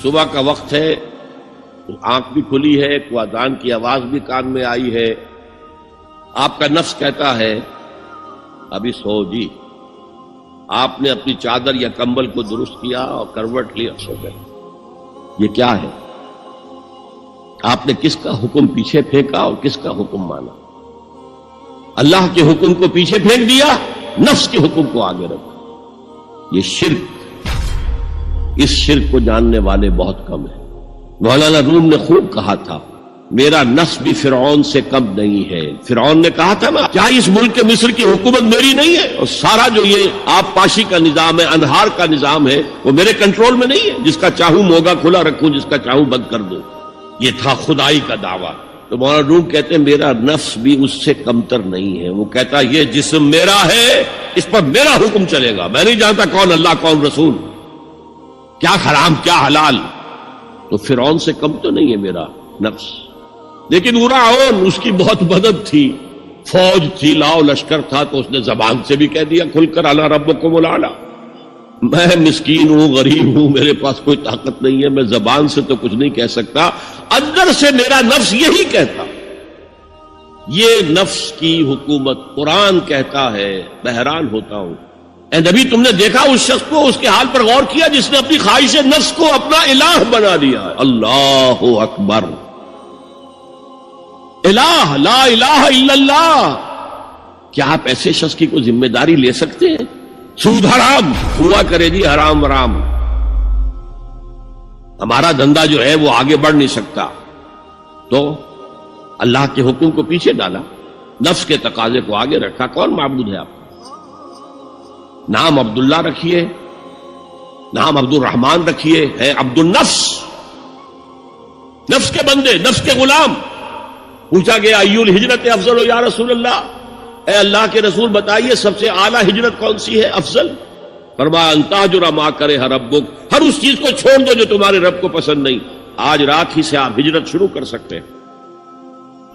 صبح کا وقت ہے، آنکھ بھی کھلی ہے، کوئی اذان کی آواز بھی کان میں آئی ہے، آپ کا نفس کہتا ہے ابھی سو جی. آپ نے اپنی چادر یا کمبل کو درست کیا اور کروٹ لیا، سو گئے. یہ کیا ہے؟ آپ نے کس کا حکم پیچھے پھینکا اور کس کا حکم مانا؟ اللہ کے حکم کو پیچھے پھینک دیا، نفس کے حکم کو آگے رکھا. یہ شرک، اس شرک کو جاننے والے بہت کم ہیں. مولانا روم نے خوب کہا تھا میرا نفس بھی فرعون سے کم نہیں ہے. فرعون نے کہا تھا نا کیا اس ملک مصر کی حکومت میری نہیں ہے؟ اور سارا جو یہ آب پاشی کا نظام ہے، انہار کا نظام ہے، وہ میرے کنٹرول میں نہیں ہے. جس کا چاہوں موگا کھلا رکھوں، جس کا چاہوں بند کر دوں. یہ تھا خدائی کا دعویٰ. تو مولانا روم کہتے ہیں میرا نفس بھی اس سے کمتر نہیں ہے. وہ کہتا یہ جسم میرا ہے، اس پر میرا حکم چلے گا. میں نہیں جانتا کون اللہ کون رسول، کیا حرام کیا حلال. تو فرعون سے کم تو نہیں ہے میرا نفس. لیکن فرعون اس کی بہت مدد تھی، فوج تھی، لاؤ لشکر تھا، تو اس نے زبان سے بھی کہہ دیا کھل کر الا ربکم الاعلی. میں مسکین ہوں، غریب ہوں، میرے پاس کوئی طاقت نہیں ہے، میں زبان سے تو کچھ نہیں کہہ سکتا. اندر سے میرا نفس یہی کہتا. یہ نفس کی حکومت قرآن کہتا ہے. میں حیران ہوتا ہوں. اے نبی تم نے دیکھا اس شخص کو، اس کے حال پر غور کیا جس نے اپنی خواہش نفس کو اپنا الہ بنا لیا. اللہ اکبر. الہ، لا الہ الا اللہ. کیا آپ ایسے شخص کی کوئی ذمہ داری لے سکتے ہیں؟ سود حرام ہوا کرے جی، حرام حرام. ہمارا دھندا جو ہے وہ آگے بڑھ نہیں سکتا. تو اللہ کے حکم کو پیچھے ڈالا، نفس کے تقاضے کو آگے رکھا. کون معبود ہے آپ؟ نام عبداللہ رکھیے، نام عبد الرحمن رکھیے، ہے عبد النفس، نفس کے بندے، نفس کے غلام. پوچھا گیا ایو الہجرت افضل یا رسول اللہ، اے اللہ کے رسول بتائیے سب سے اعلیٰ ہجرت کون سی ہے، افضل؟ فرمایا ان تہجر ما کرہ ربک، ہر اس چیز کو چھوڑ دو جو تمہارے رب کو پسند نہیں. آج رات ہی سے آپ ہجرت شروع کر سکتے ہیں.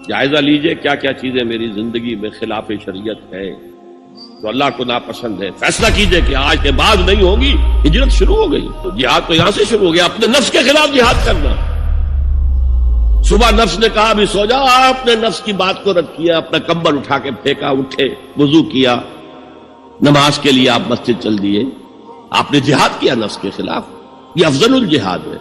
جائزہ لیجئے کیا کیا چیزیں میری زندگی میں خلاف شریعت ہے، تو اللہ کو ناپسند ہے. فیصلہ کیجئے کہ آج کے بعد نہیں ہوگی. ہجرت شروع ہو گئی. تو جہاد تو یہاں سے شروع ہو گیا، اپنے نفس کے خلاف جہاد کرنا. صبح نفس نے کہا بھی سو جاؤ، آپ نے نفس کی بات کو رد کیا، اپنا کمبل اٹھا کے پھینکا، اٹھے، وضو کیا، نماز کے لیے آپ مسجد چل دیے. آپ نے جہاد کیا نفس کے خلاف. یہ افضل الجہاد ہے.